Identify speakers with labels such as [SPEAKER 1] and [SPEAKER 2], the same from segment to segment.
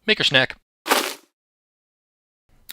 [SPEAKER 1] MakerSnack.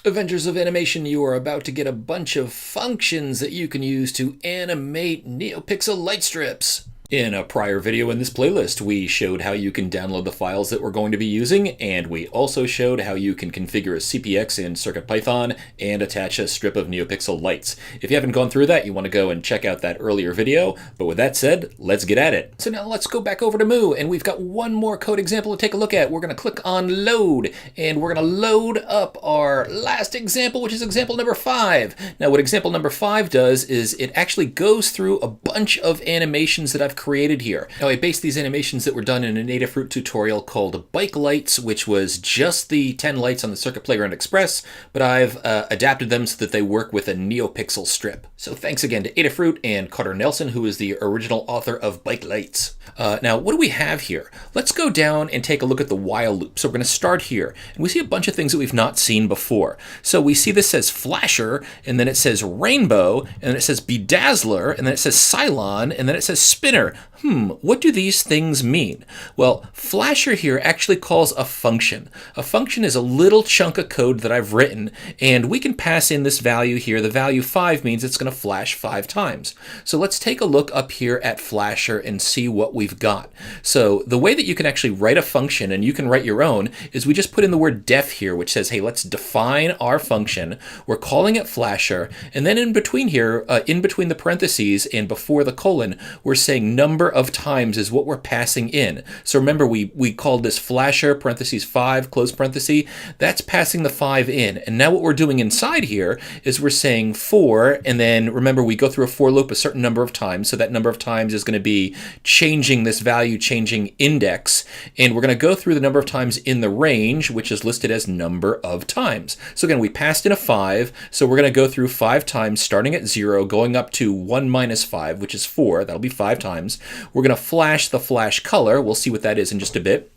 [SPEAKER 2] Avengers of Animation, you are about to get a bunch of functions that you can use to animate Neopixel light strips. In a prior video in this playlist, we showed how you can download the files that we're going to be using, and we also showed how you can configure a CPX in CircuitPython and attach a strip of Neopixel lights. If you haven't gone through that, you want to go and check out that earlier video, but with that said, let's get at it. So now let's go back over to Moo, and we've got one more code example to take a look at. We're going to click on Load, and we're going to load up our last example, which is example number 5. Now what example number 5 does is it actually goes through a bunch of animations that I've created here. Now I based these animations that were done in a Adafruit tutorial called Bike Lights, which was just the 10 lights on the Circuit Playground Express, but I've adapted them so that they work with a Neopixel strip. So thanks again to Adafruit and Carter Nelson, who is the original author of Bike Lights. Now what do we have here? Let's go down and take a look at the while loop. So we're going to start here, and we see a bunch of things that we've not seen before. So we see this says flasher, and then it says rainbow, and then it says bedazzler, and then it says Cylon, and then it says spinner. What do these things mean? Well, flasher here actually calls a function. A function is a little chunk of code that I've written, and we can pass in this value here. The value 5 means it's going to flash 5 times. So let's take a look up here at flasher and see what we've got. So the way that you can actually write a function, and you can write your own, is we just put in the word def here, which says, hey, let's define our function. We're calling it flasher, and then in between here, in between the parentheses and before the colon, we're saying number of times is what we're passing in. So remember, we called this flasher parentheses 5 close parenthesis. That's passing the 5 in. And now what we're doing inside here is we're saying for, and then remember we go through a for loop a certain number of times. So that number of times is going to be changing this value, changing index. And we're going to go through the number of times in the range, which is listed as number of times. So again, we passed in a 5. So we're going to go through 5 times, starting at 0, going up to 1 minus 5, which is 4. That'll be 5 times. We're going to flash the flash color. We'll see what that is in just a bit.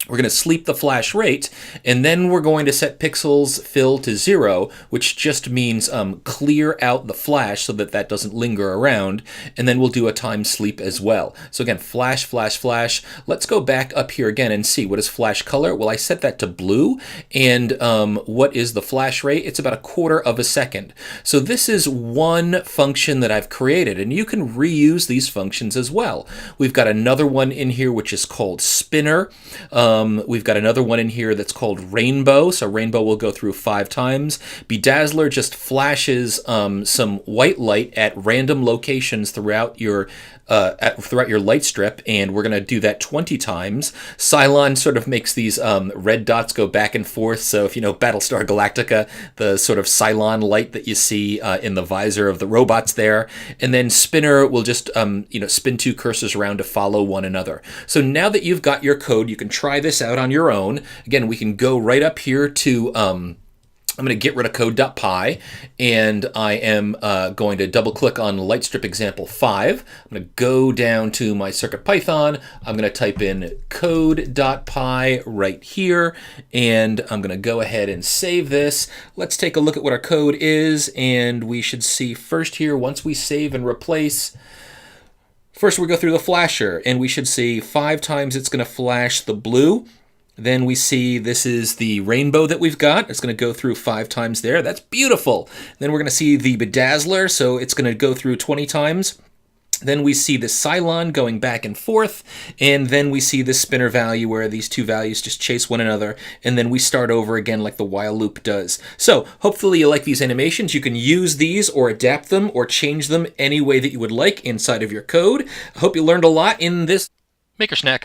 [SPEAKER 2] We're going to sleep the flash rate, and then we're going to set pixels fill to 0, which just means clear out the flash so that that doesn't linger around, and then we'll do a time sleep as well. So again, flash, flash, flash. Let's go back up here again and see what is flash color. Well, I set that to blue, and what is the flash rate? It's about 1/4 of a second. So this is one function that I've created, and you can reuse these functions as well. We've got another one in here which is called spinner. We've got another one in here that's called rainbow. So rainbow will go through 5 times. Bedazzler just flashes some white light at random locations throughout your light strip, and we're going to do that 20 times. Cylon sort of makes these red dots go back and forth. So if you know Battlestar Galactica, the sort of Cylon light that you see in the visor of the robots there. And then spinner will just spin 2 cursors around to follow one another. So now that you've got your code, you can try this out on your own. Again, we can go right up here to I'm going to get rid of code.py, and I am going to double click on Lightstrip example 5. I'm going to go down to my CircuitPython. I'm going to type in code.py right here, and I'm going to go ahead and save this. Let's take a look at what our code is, and we should see first here, once we save and replace, first we go through the flasher, and we should see 5 times it's going to flash the blue. Then we see this is the rainbow that we've got. It's going to go through 5 times there. That's beautiful. Then we're going to see the bedazzler, so it's going to go through 20 times. Then we see the Cylon going back and forth, and then we see the spinner value where these 2 values just chase one another, and then we start over again like the while loop does. So hopefully you like these animations. You can use these or adapt them or change them any way that you would like inside of your code. I hope you learned a lot in this
[SPEAKER 1] MakerSnack.